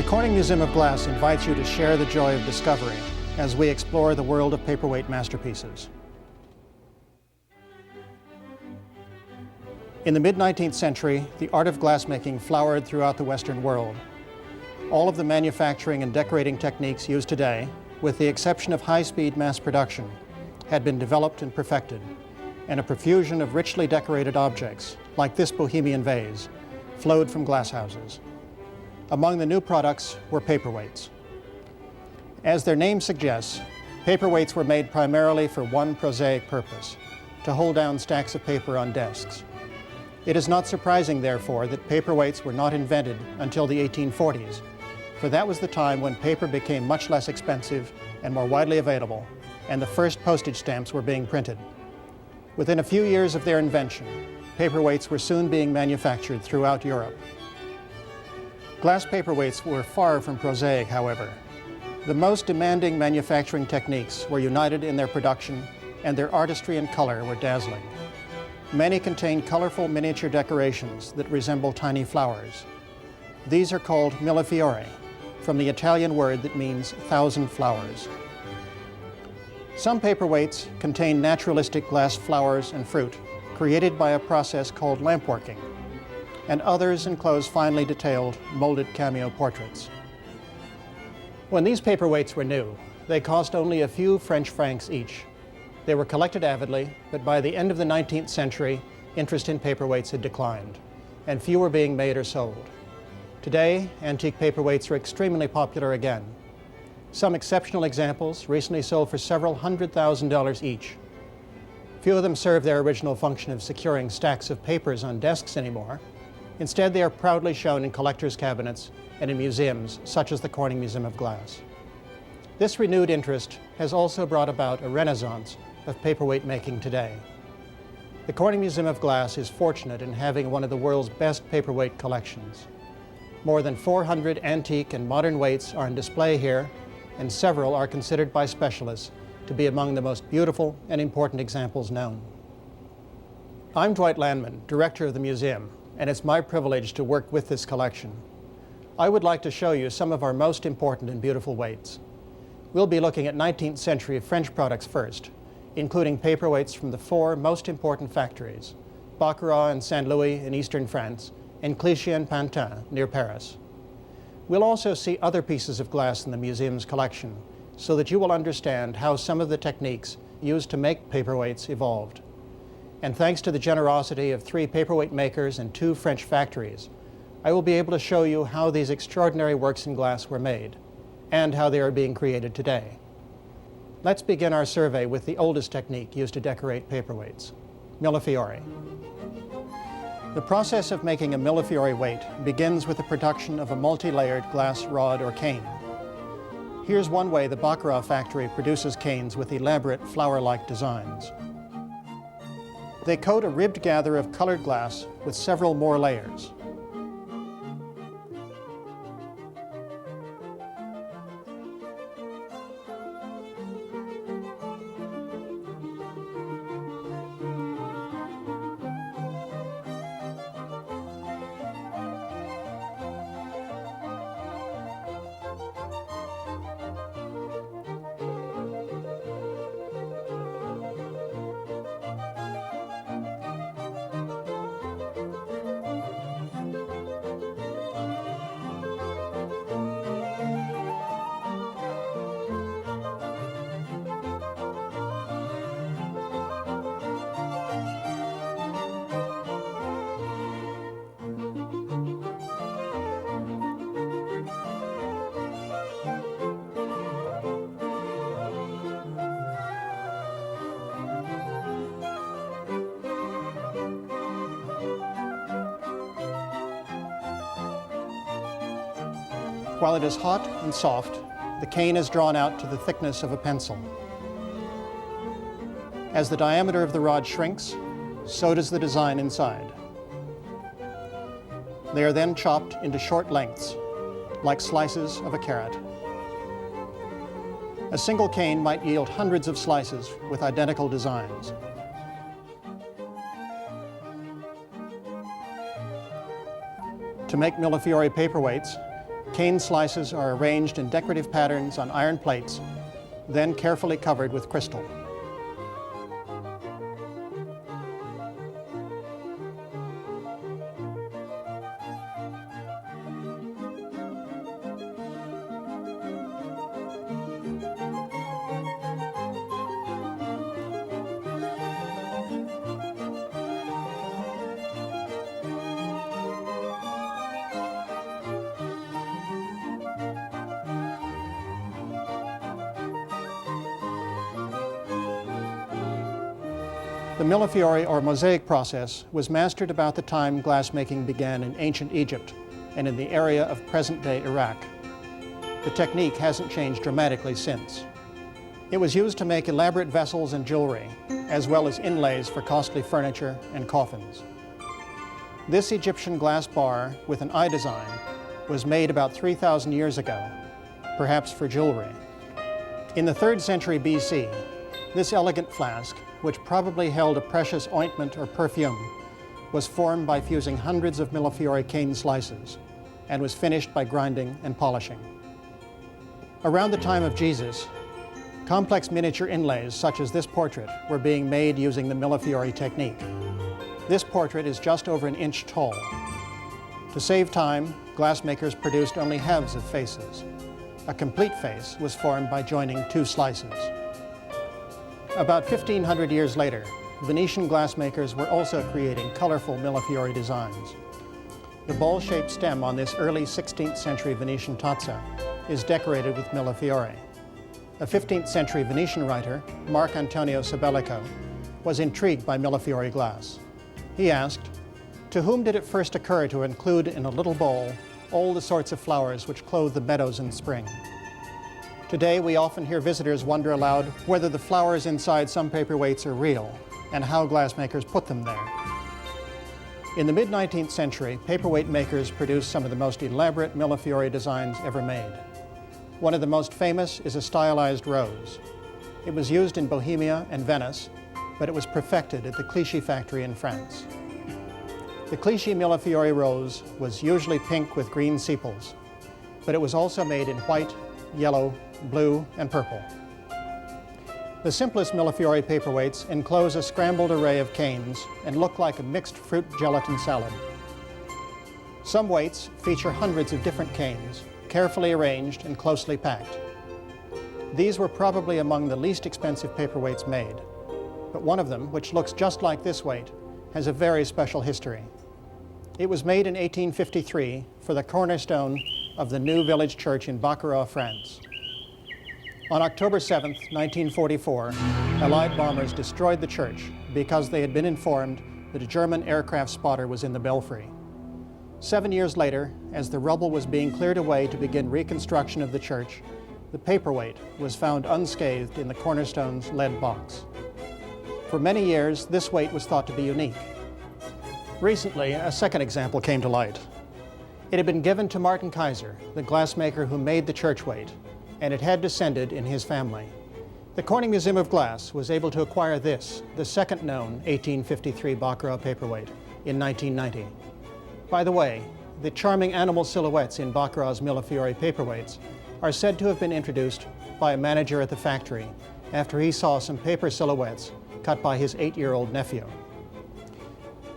Corning Museum of Glass invites you to share the joy of discovery as we explore the world of paperweight masterpieces. In the mid-19th century, the art of glassmaking flowered throughout the Western world. All of the manufacturing and decorating techniques used today, with the exception of high-speed mass production, had been developed and perfected, and a profusion of richly decorated objects, like this Bohemian vase, flowed from glasshouses. Among the new products were paperweights. As their name suggests, paperweights were made primarily for one prosaic purpose: to hold down stacks of paper on desks. It is not surprising, therefore, that paperweights were not invented until the 1840s, for that was the time when paper became much less expensive and more widely available, and the first postage stamps were being printed. Within a few years of their invention, paperweights were soon being manufactured throughout Europe. Glass paperweights were far from prosaic, however. The most demanding manufacturing techniques were united in their production, and their artistry and color were dazzling. Many contained colorful miniature decorations that resemble tiny flowers. These are called millefiori, from the Italian word that means 1,000 flowers. Some paperweights contain naturalistic glass flowers and fruit, created by a process called lampworking, and others enclose finely detailed, molded cameo portraits. When these paperweights were new, they cost only a few French francs each. They were collected avidly, but by the end of the 19th century, interest in paperweights had declined, and few were being made or sold. Today, antique paperweights are extremely popular again. Some exceptional examples recently sold for several $100,000 each. Few of them serve their original function of securing stacks of papers on desks anymore. Instead, they are proudly shown in collectors' cabinets and in museums, such as the Corning Museum of Glass. This renewed interest has also brought about a renaissance of paperweight making today. The Corning Museum of Glass is fortunate in having one of the world's best paperweight collections. More than 400 antique and modern weights are on display here, and several are considered by specialists to be among the most beautiful and important examples known. I'm Dwight Landman, director of the museum, and it's my privilege to work with this collection. I would like to show you some of our most important and beautiful weights. We'll be looking at 19th century French products first, including paperweights from the four most important factories: Baccarat and Saint-Louis in eastern France, and Clichy and Pantin near Paris. We'll also see other pieces of glass in the museum's collection, so that you will understand how some of the techniques used to make paperweights evolved. And thanks to the generosity of 3 paperweight makers and 2 French factories, I will be able to show you how these extraordinary works in glass were made, and how they are being created today. Let's begin our survey with the oldest technique used to decorate paperweights: millefiori. The process of making a millefiori weight begins with the production of a multi-layered glass rod or cane. Here's one way the Baccarat factory produces canes with elaborate flower-like designs. They coat a ribbed gather of colored glass with several more layers. While it is hot and soft, the cane is drawn out to the thickness of a pencil. As the diameter of the rod shrinks, so does the design inside. They are then chopped into short lengths, like slices of a carrot. A single cane might yield hundreds of slices with identical designs. To make millefiori paperweights, Cane slices are arranged in decorative patterns on iron plates, then carefully covered with crystal. The millefiori or mosaic process was mastered about the time glassmaking began in ancient Egypt and in the area of present-day Iraq. The technique hasn't changed dramatically since. It was used to make elaborate vessels and jewelry, as well as inlays for costly furniture and coffins. This Egyptian glass bar with an eye design was made about 3,000 years ago, perhaps for jewelry. In the 3rd century BC, this elegant flask, which probably held a precious ointment or perfume, was formed by fusing hundreds of millefiori cane slices and was finished by grinding and polishing. Around the time of Jesus, complex miniature inlays such as this portrait were being made using the millefiori technique. This portrait is just over an inch tall. To save time, glassmakers produced only halves of faces. A complete face was formed by joining 2 slices. About 1,500 years later, Venetian glassmakers were also creating colorful millefiori designs. The ball-shaped stem on this early 16th century Venetian tazza is decorated with millefiori. A 15th century Venetian writer, Marc Antonio Sabellico, was intrigued by millefiori glass. He asked, "To whom did it first occur to include in a little bowl all the sorts of flowers which clothe the meadows in spring?" Today, we often hear visitors wonder aloud whether the flowers inside some paperweights are real and how glassmakers put them there. In the mid-19th century, paperweight makers produced some of the most elaborate millefiori designs ever made. One of the most famous is a stylized rose. It was used in Bohemia and Venice, but it was perfected at the Clichy factory in France. The Clichy millefiori rose was usually pink with green sepals, but it was also made in white, yellow, blue, and purple. The simplest millefiori paperweights enclose a scrambled array of canes and look like a mixed fruit gelatin salad. Some weights feature hundreds of different canes, carefully arranged and closely packed. These were probably among the least expensive paperweights made, but one of them, which looks just like this weight, has a very special history. It was made in 1853 for the cornerstone of the new village church in Baccarat, France. On October 7, 1944, Allied bombers destroyed the church because they had been informed that a German aircraft spotter was in the belfry. 7 years later, as the rubble was being cleared away to begin reconstruction of the church, the paperweight was found unscathed in the cornerstone's lead box. For many years, this weight was thought to be unique. Recently, a second example came to light. It had been given to Martin Kaiser, the glassmaker who made the church weight, and it had descended in his family. The Corning Museum of Glass was able to acquire this, the second known 1853 Baccarat paperweight, in 1990. By the way, the charming animal silhouettes in Baccarat's millefiori paperweights are said to have been introduced by a manager at the factory after he saw some paper silhouettes cut by his 8-year-old nephew.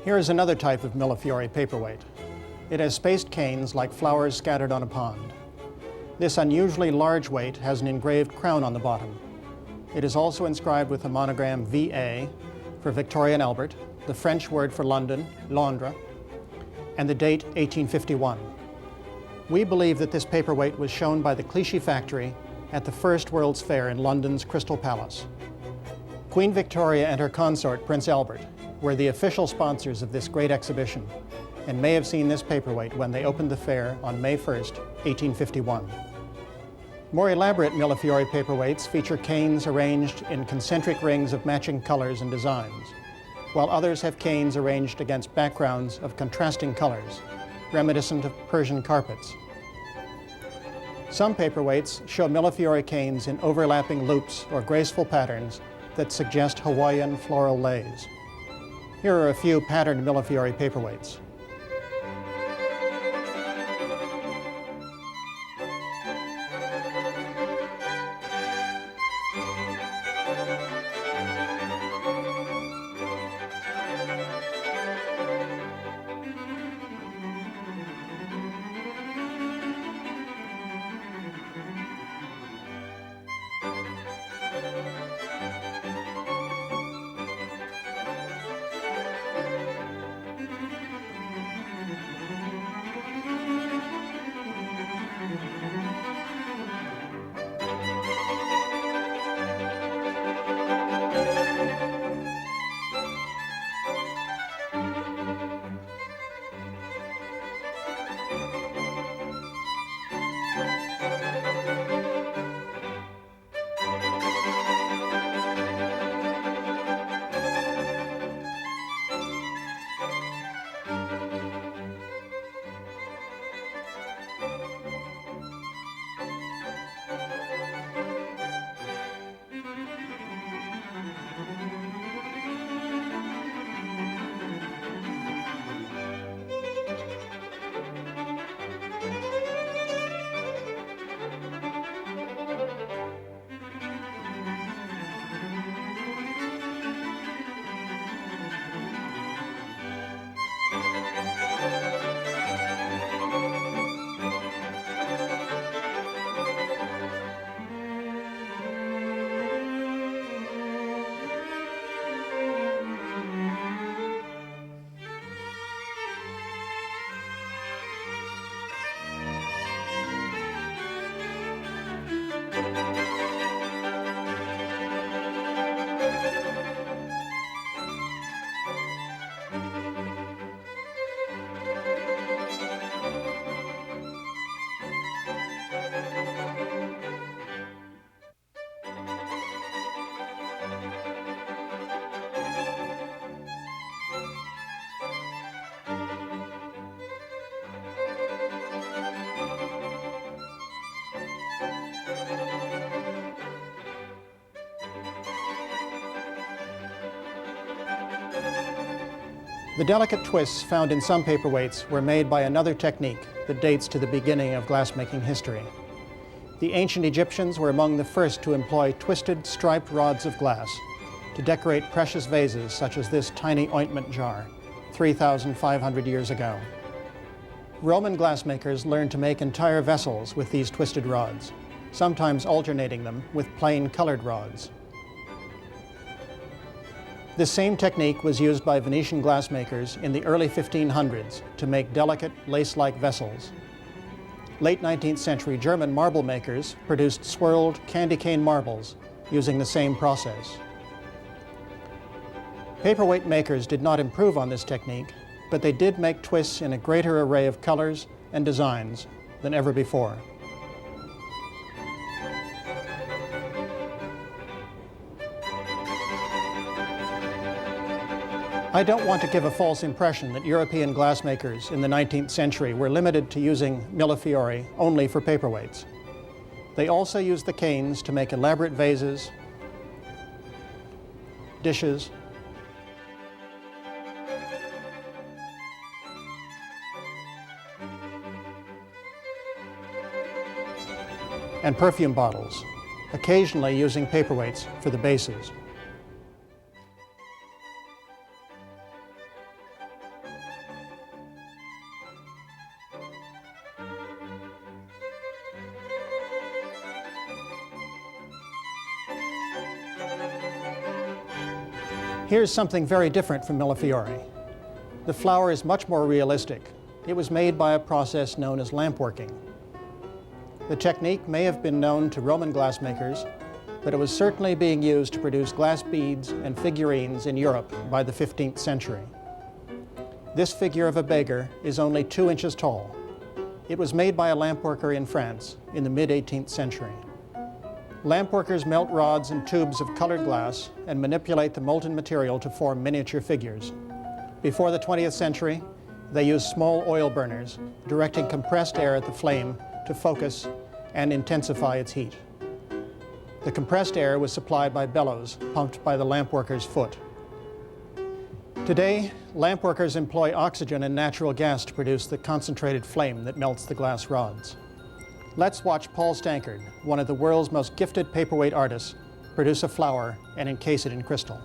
Here is another type of millefiori paperweight. It has spaced canes like flowers scattered on a pond. This unusually large weight has an engraved crown on the bottom. It is also inscribed with the monogram VA for Victoria and Albert, the French word for London, Londres, and the date 1851. We believe that this paperweight was shown by the Clichy factory at the First World's Fair in London's Crystal Palace. Queen Victoria and her consort, Prince Albert, were the official sponsors of this great exhibition and may have seen this paperweight when they opened the fair on May 1st, 1851. More elaborate millefiori paperweights feature canes arranged in concentric rings of matching colors and designs, while others have canes arranged against backgrounds of contrasting colors, reminiscent of Persian carpets. Some paperweights show millefiori canes in overlapping loops or graceful patterns that suggest Hawaiian floral lays. Here are a few patterned millefiori paperweights. The delicate twists found in some paperweights were made by another technique that dates to the beginning of glassmaking history. The ancient Egyptians were among the first to employ twisted, striped rods of glass to decorate precious vases such as this tiny ointment jar, 3,500 years ago. Roman glassmakers learned to make entire vessels with these twisted rods, sometimes alternating them with plain colored rods. This same technique was used by Venetian glassmakers in the early 1500s to make delicate, lace-like vessels. Late 19th century German marble makers produced swirled candy cane marbles using the same process. Paperweight makers did not improve on this technique, but they did make twists in a greater array of colors and designs than ever before. I don't want to give a false impression that European glassmakers in the 19th century were limited to using millefiori only for paperweights. They also used the canes to make elaborate vases, dishes, and perfume bottles, occasionally using paperweights for the bases. Here's something very different from millefiori. The flower is much more realistic. It was made by a process known as lampworking. The technique may have been known to Roman glassmakers, but it was certainly being used to produce glass beads and figurines in Europe by the 15th century. This figure of a beggar is only 2 inches tall. It was made by a lampworker in France in the mid-18th century. Lampworkers melt rods and tubes of colored glass and manipulate the molten material to form miniature figures. Before the 20th century, they used small oil burners, directing compressed air at the flame to focus and intensify its heat. The compressed air was supplied by bellows pumped by the lampworker's foot. Today, lampworkers employ oxygen and natural gas to produce the concentrated flame that melts the glass rods. Let's watch Paul Stankard, one of the world's most gifted paperweight artists, produce a flower and encase it in crystal.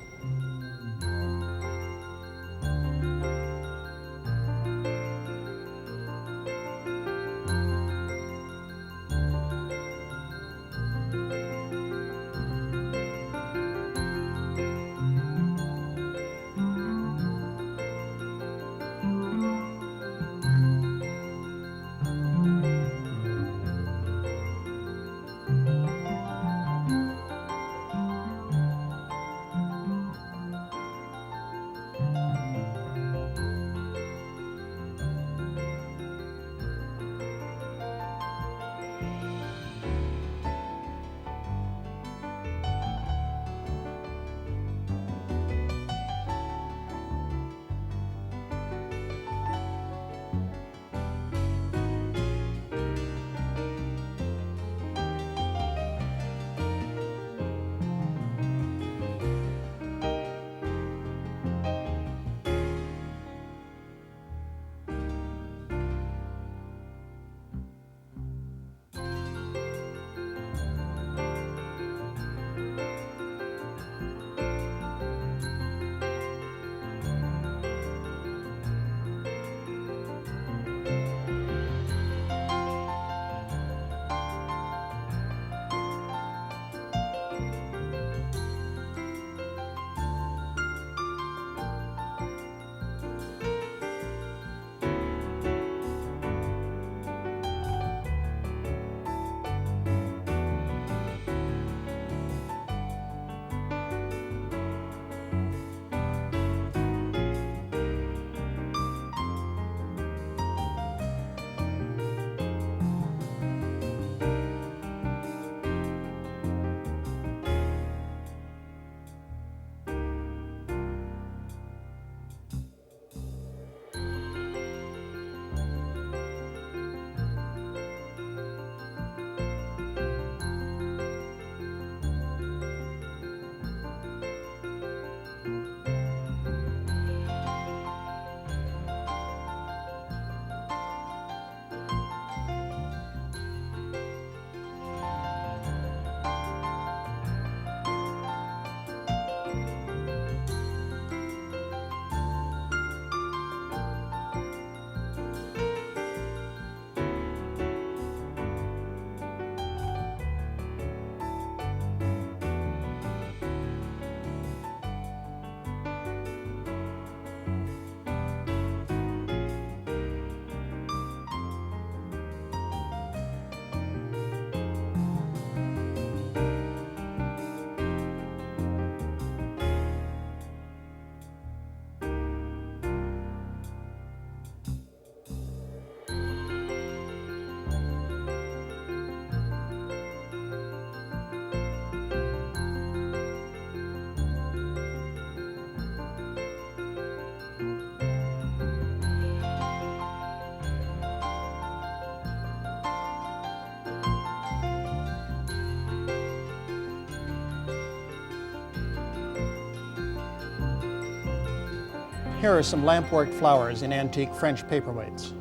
Here are some lampwork flowers in antique French paperweights.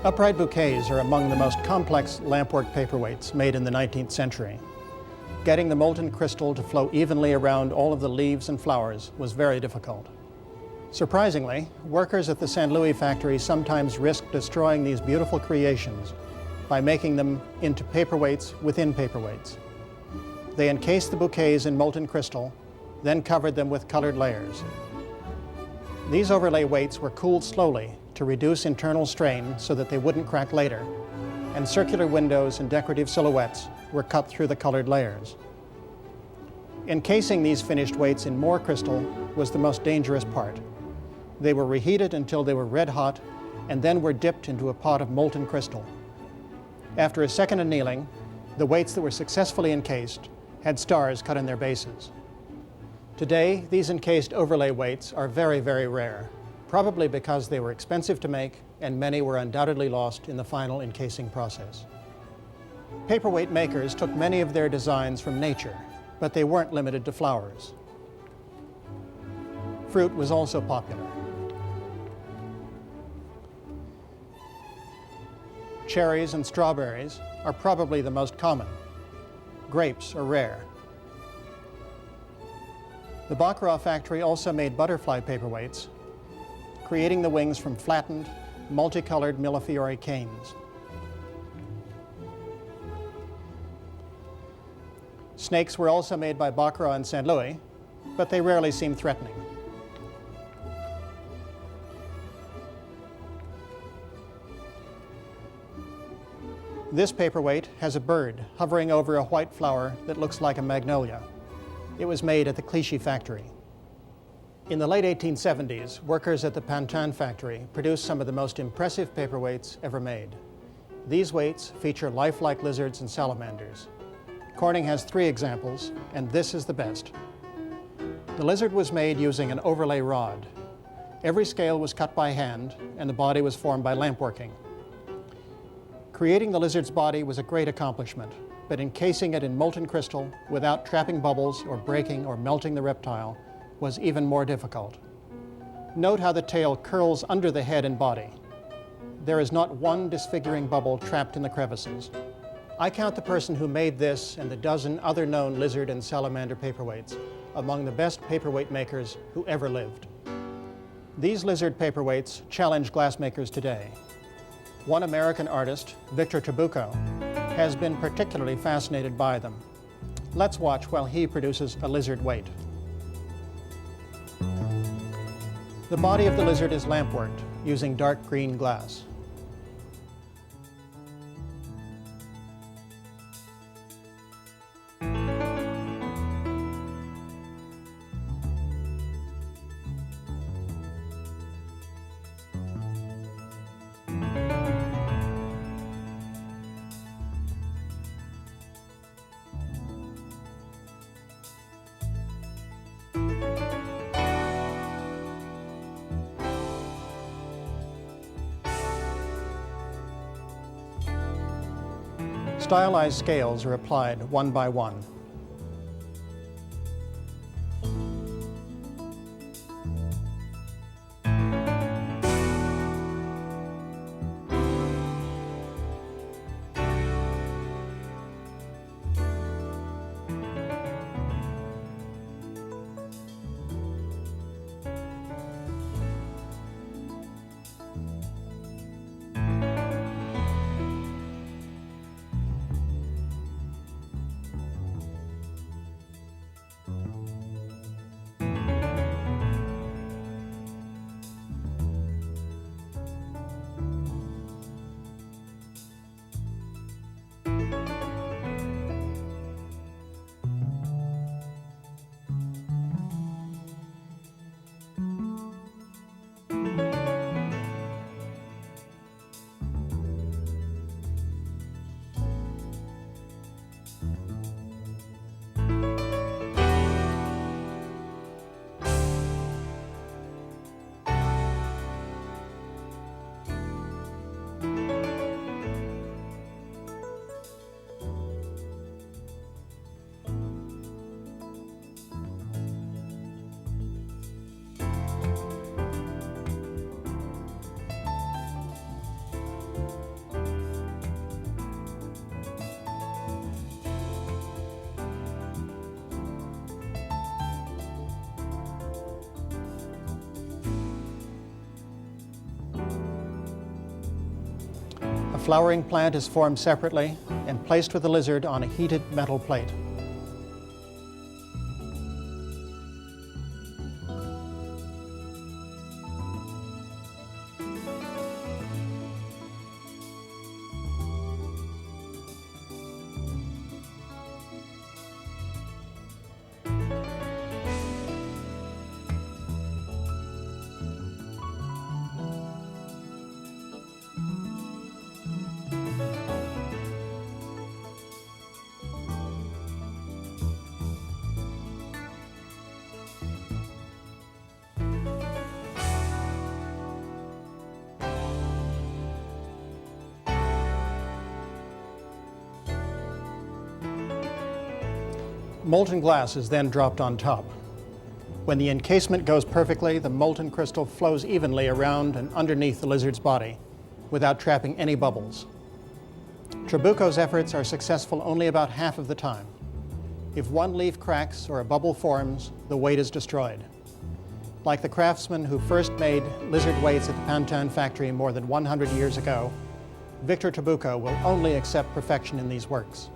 Upright bouquets are among the most complex lampwork paperweights made in the 19th century. Getting the molten crystal to flow evenly around all of the leaves and flowers was very difficult. Surprisingly, workers at the St. Louis factory sometimes risked destroying these beautiful creations by making them into paperweights within paperweights. They encased the bouquets in molten crystal, then covered them with colored layers. These overlay weights were cooled slowly to reduce internal strain so that they wouldn't crack later, and circular windows and decorative silhouettes were cut through the colored layers. Encasing these finished weights in more crystal was the most dangerous part. They were reheated until they were red hot and then were dipped into a pot of molten crystal. After a second annealing, the weights that were successfully encased had stars cut in their bases. Today, these encased overlay weights are very, very rare, probably because they were expensive to make and many were undoubtedly lost in the final encasing process. Paperweight makers took many of their designs from nature, but they weren't limited to flowers. Fruit was also popular. Cherries and strawberries are probably the most common. Grapes are rare. The Baccarat factory also made butterfly paperweights, creating the wings from flattened, multicolored millefiori canes. Snakes were also made by Baccarat in St. Louis, but they rarely seem threatening. This paperweight has a bird hovering over a white flower that looks like a magnolia. It was made at the Clichy factory. In the late 1870s, workers at the Pantin factory produced some of the most impressive paperweights ever made. These weights feature lifelike lizards and salamanders. Corning has 3 examples, and this is the best. The lizard was made using an overlay rod. Every scale was cut by hand, and the body was formed by lampworking. Creating the lizard's body was a great accomplishment, but encasing it in molten crystal without trapping bubbles or breaking or melting the reptile was even more difficult. Note how the tail curls under the head and body. There is not one disfiguring bubble trapped in the crevices. I count the person who made this and the dozen other known lizard and salamander paperweights among the best paperweight makers who ever lived. These lizard paperweights challenge glassmakers today. One American artist, Victor Trabucco, has been particularly fascinated by them. Let's watch while he produces a lizard weight. The body of the lizard is lampworked using dark green glass. Stylized scales are applied one by one. A flowering plant is formed separately and placed with the lizard on a heated metal plate. Molten glass is then dropped on top. When the encasement goes perfectly, the molten crystal flows evenly around and underneath the lizard's body without trapping any bubbles. Trabucco's efforts are successful only about half of the time. If one leaf cracks or a bubble forms, the weight is destroyed. Like the craftsman who first made lizard weights at the Pantin factory more than 100 years ago, Victor Trabucco will only accept perfection in these works.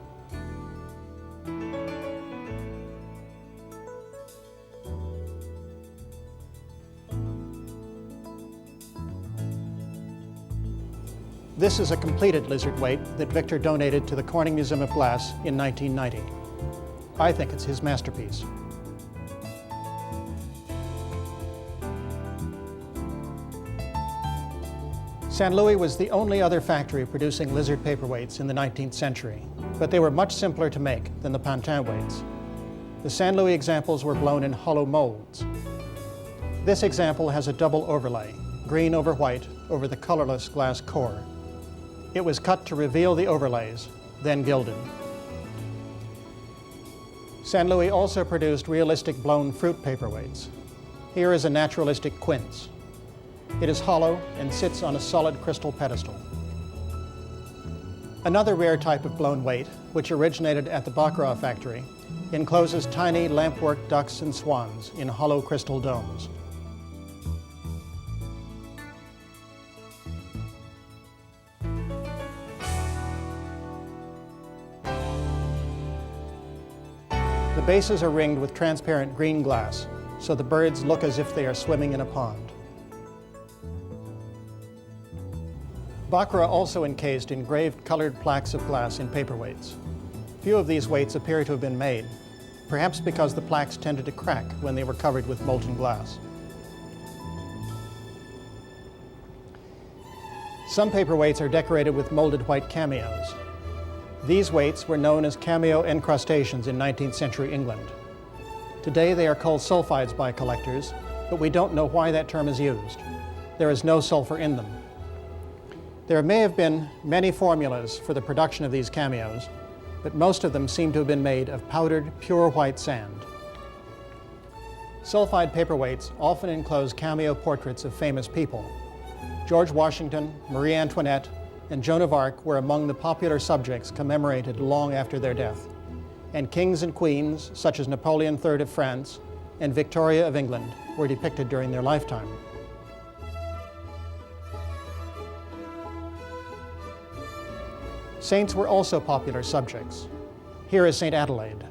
This is a completed lizard weight that Victor donated to the Corning Museum of Glass in 1990. I think it's his masterpiece. St. Louis was the only other factory producing lizard paperweights in the 19th century, but they were much simpler to make than the Pantin weights. The St. Louis examples were blown in hollow molds. This example has a double overlay, green over white, over the colorless glass core. It was cut to reveal the overlays, then gilded. St. Louis also produced realistic blown fruit paperweights. Here is a naturalistic quince. It is hollow and sits on a solid crystal pedestal. Another rare type of blown weight, which originated at the Baccarat factory, encloses tiny lampwork ducks and swans in hollow crystal domes. The bases are ringed with transparent green glass, so the birds look as if they are swimming in a pond. Baccarat also encased engraved colored plaques of glass in paperweights. Few of these weights appear to have been made, perhaps because the plaques tended to crack when they were covered with molten glass. Some paperweights are decorated with molded white cameos. These weights were known as cameo encrustations in 19th century England. Today they are called sulphides by collectors, but we don't know why that term is used. There is no sulfur in them. There may have been many formulas for the production of these cameos, but most of them seem to have been made of powdered, pure white sand. Sulphide paperweights often enclose cameo portraits of famous people. George Washington, Marie Antoinette, and Joan of Arc were among the popular subjects commemorated long after their death, and kings and queens such as Napoleon III of France and Victoria of England were depicted during their lifetime. Saints were also popular subjects. Here is St. Adelaide.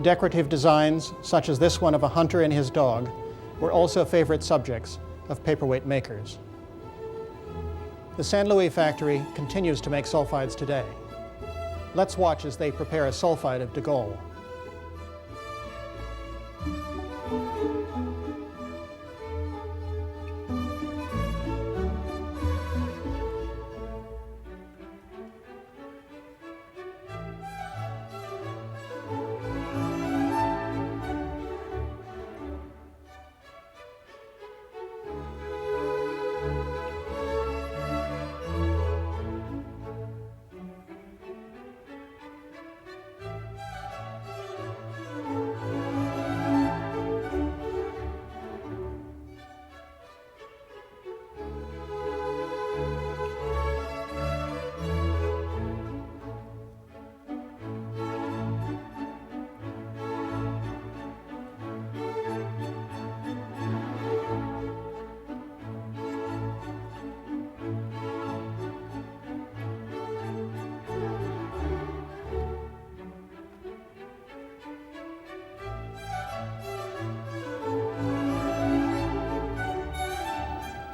Decorative designs, such as this one of a hunter and his dog, were also favorite subjects of paperweight makers. The St. Louis factory continues to make sulphides today. Let's watch as they prepare a sulphide of de Gaulle.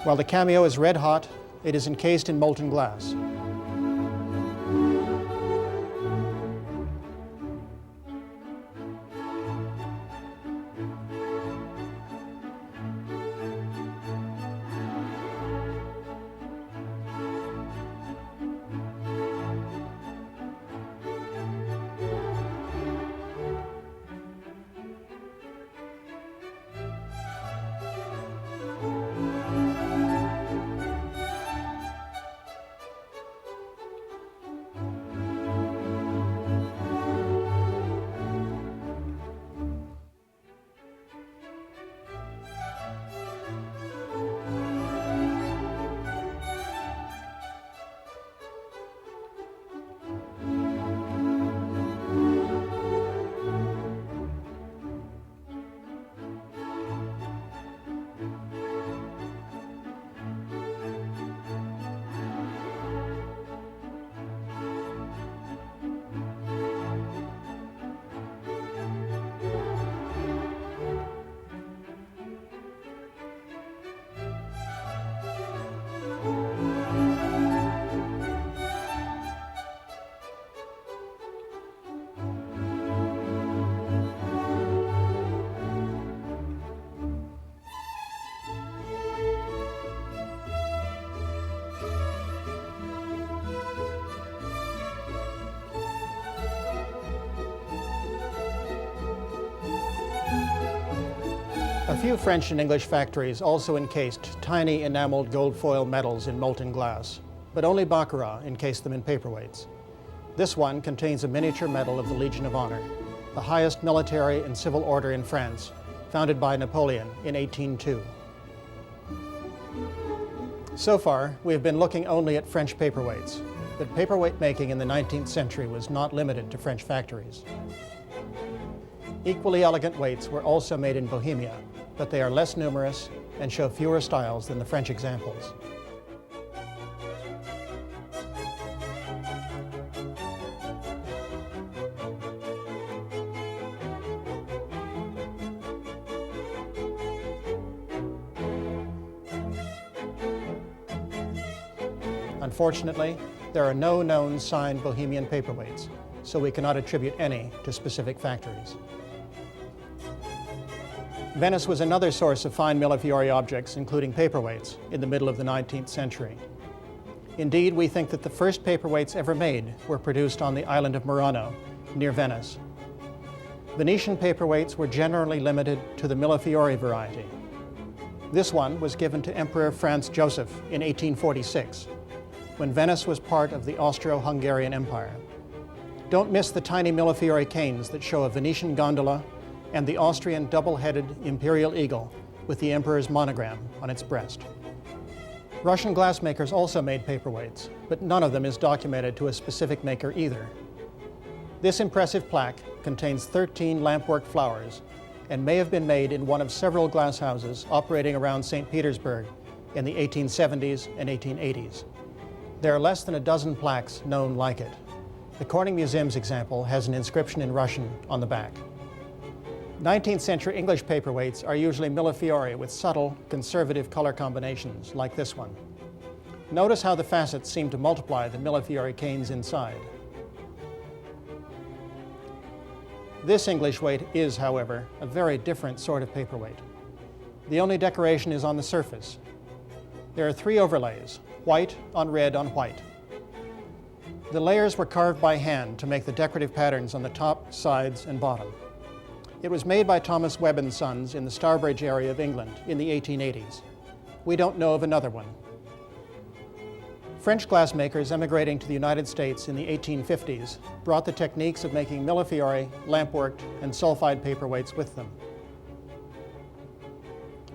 While the cameo is red hot, it is encased in molten glass. A few French and English factories also encased tiny enameled gold foil medals in molten glass, but only Baccarat encased them in paperweights. This one contains a miniature medal of the Legion of Honor, the highest military and civil order in France, founded by Napoleon in 1802. So far, we have been looking only at French paperweights, but paperweight making in the 19th century was not limited to French factories. Equally elegant weights were also made in Bohemia, but they are less numerous and show fewer styles than the French examples. Unfortunately, there are no known signed Bohemian paperweights, so we cannot attribute any to specific factories. Venice was another source of fine millefiori objects, including paperweights, in the middle of the 19th century. Indeed, we think that the first paperweights ever made were produced on the island of Murano, near Venice. Venetian paperweights were generally limited to the millefiori variety. This one was given to Emperor Franz Joseph in 1846, when Venice was part of the Austro-Hungarian Empire. Don't miss the tiny millefiori canes that show a Venetian gondola and the Austrian double-headed imperial eagle with the emperor's monogram on its breast. Russian glassmakers also made paperweights, but none of them is documented to a specific maker either. This impressive plaque contains 13 lampwork flowers and may have been made in one of several glass houses operating around St. Petersburg in the 1870s and 1880s. There are less than a dozen plaques known like it. The Corning Museum's example has an inscription in Russian on the back. 19th century English paperweights are usually millefiori with subtle, conservative color combinations, like this one. Notice how the facets seem to multiply the millefiori canes inside. This English weight is, however, a very different sort of paperweight. The only decoration is on the surface. There are 3 overlays, white on red on white. The layers were carved by hand to make the decorative patterns on the top, sides, and bottom. It was made by Thomas Webb & Sons in the Stourbridge area of England in the 1880s. We don't know of another one. French glassmakers emigrating to the United States in the 1850s brought the techniques of making millefiori, lampworked, and sulphide paperweights with them.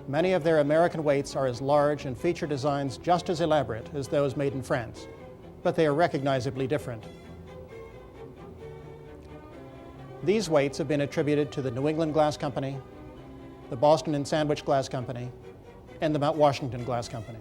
Many of their American weights are as large and feature designs just as elaborate as those made in France, but they are recognizably different. These weights have been attributed to the New England Glass Company, the Boston and Sandwich Glass Company, and the Mount Washington Glass Company.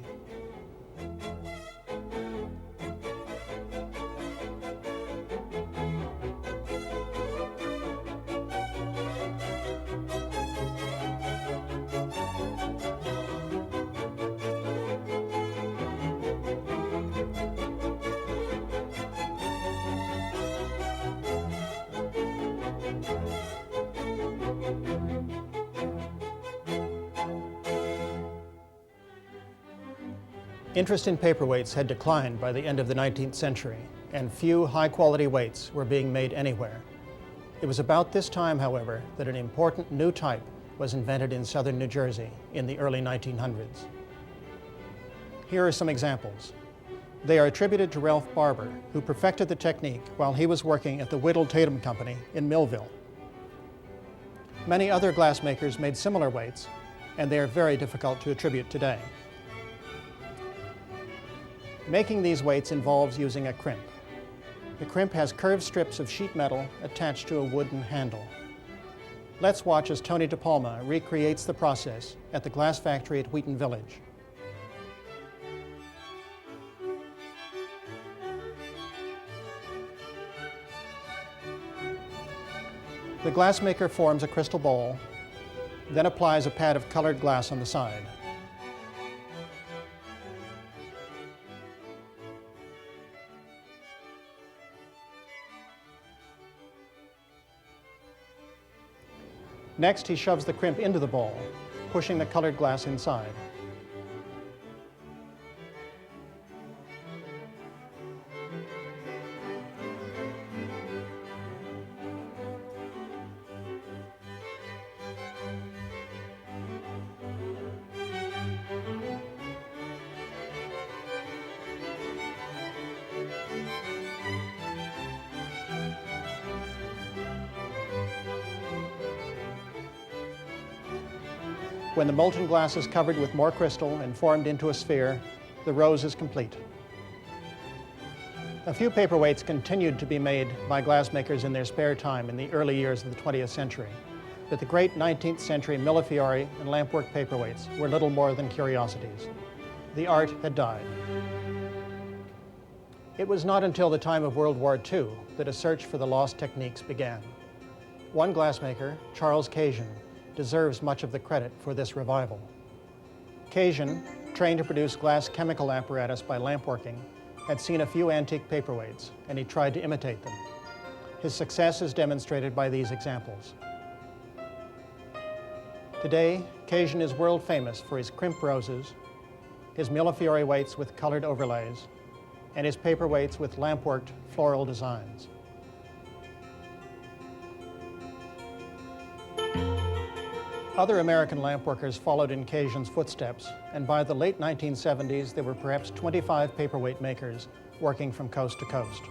Interest in paperweights had declined by the end of the 19th century, and few high-quality weights were being made anywhere. It was about this time, however, that an important new type was invented in southern New Jersey in the early 1900s. Here are some examples. They are attributed to Ralph Barber, who perfected the technique while he was working at the Whittle-Tatum Company in Millville. Many other glassmakers made similar weights, and they are very difficult to attribute today. Making these weights involves using a crimp. The crimp has curved strips of sheet metal attached to a wooden handle. Let's watch as Tony DePalma recreates the process at the glass factory at Wheaton Village. The glassmaker forms a crystal bowl, then applies a pad of colored glass on the side. Next, he shoves the crimp into the bowl, pushing the colored glass inside. When the molten glass is covered with more crystal and formed into a sphere, the rose is complete. A few paperweights continued to be made by glassmakers in their spare time in the early years of the 20th century, but the great 19th century millefiori and lampwork paperweights were little more than curiosities. The art had died. It was not until the time of World War II that a search for the lost techniques began. One glassmaker, Charles Cajun, deserves much of the credit for this revival. Cajun, trained to produce glass chemical apparatus by lampworking, had seen a few antique paperweights, and he tried to imitate them. His success is demonstrated by these examples. Today, Cajun is world famous for his crimp roses, his millefiori weights with colored overlays, and his paperweights with lampworked floral designs. Other American lampworkers followed in Cajun's footsteps, and by the late 1970s, there were perhaps 25 paperweight makers working from coast to coast.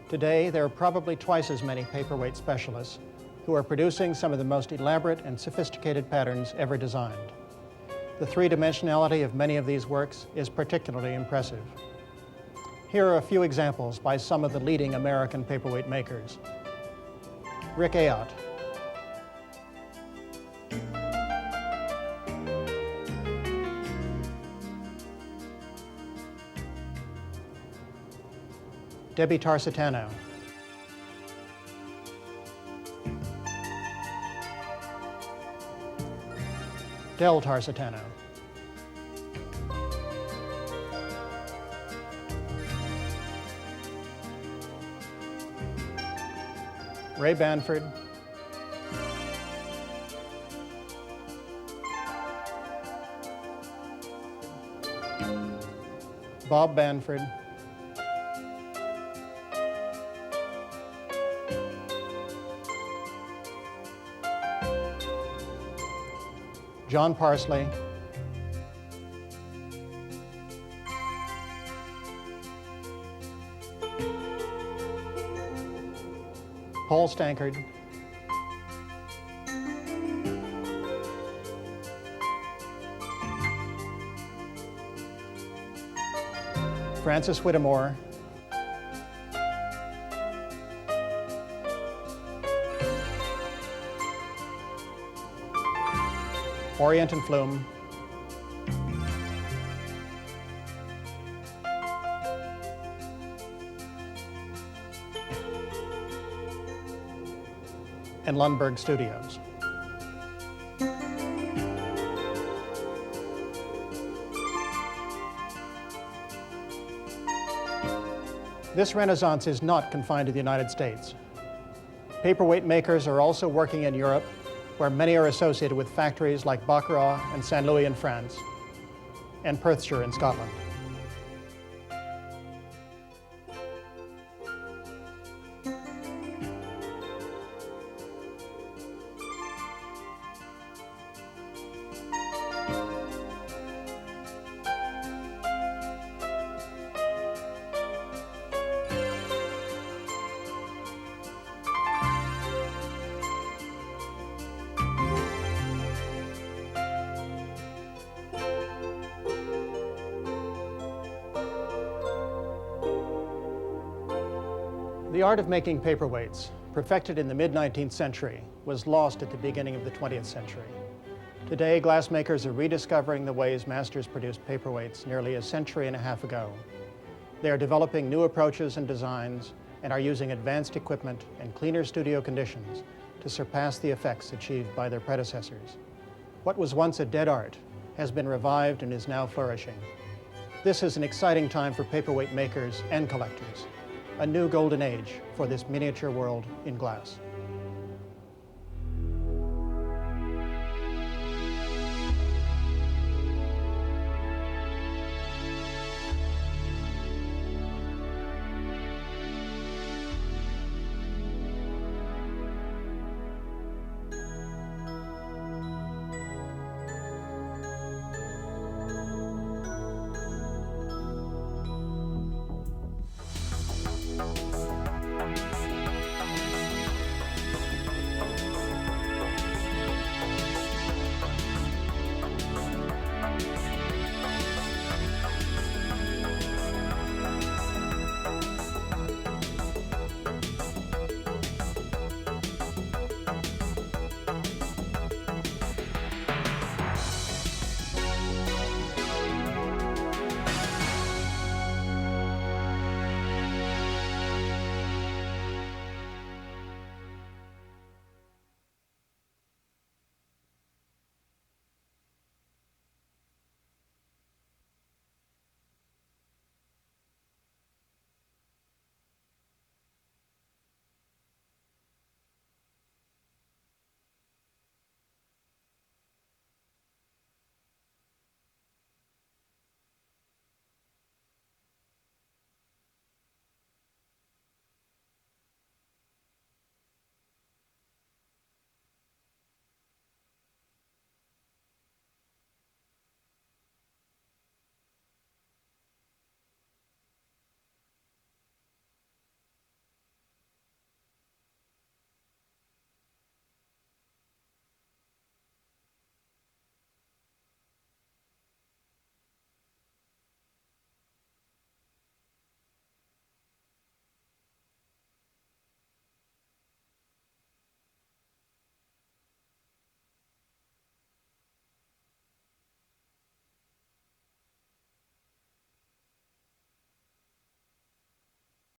Today, there are probably twice as many paperweight specialists who are producing some of the most elaborate and sophisticated patterns ever designed. The three-dimensionality of many of these works is particularly impressive. Here are a few examples by some of the leading American paperweight makers. Rick Ayotte, Debbie Tarsitano, Del Tarsitano, Ray Banford, Bob Banford, John Parsley, Paul Stankard, Francis Whittemore, Orient and Flume, and Lundberg Studios. This renaissance is not confined to the United States. Paperweight makers are also working in Europe, where many are associated with factories like Baccarat and St. Louis in France, and Perthshire in Scotland. The art of making paperweights, perfected in the mid-19th century, was lost at the beginning of the 20th century. Today, glassmakers are rediscovering the ways masters produced paperweights nearly a century and a half ago. They are developing new approaches and designs and are using advanced equipment and cleaner studio conditions to surpass the effects achieved by their predecessors. What was once a dead art has been revived and is now flourishing. This is an exciting time for paperweight makers and collectors, a new golden age for this miniature world in glass.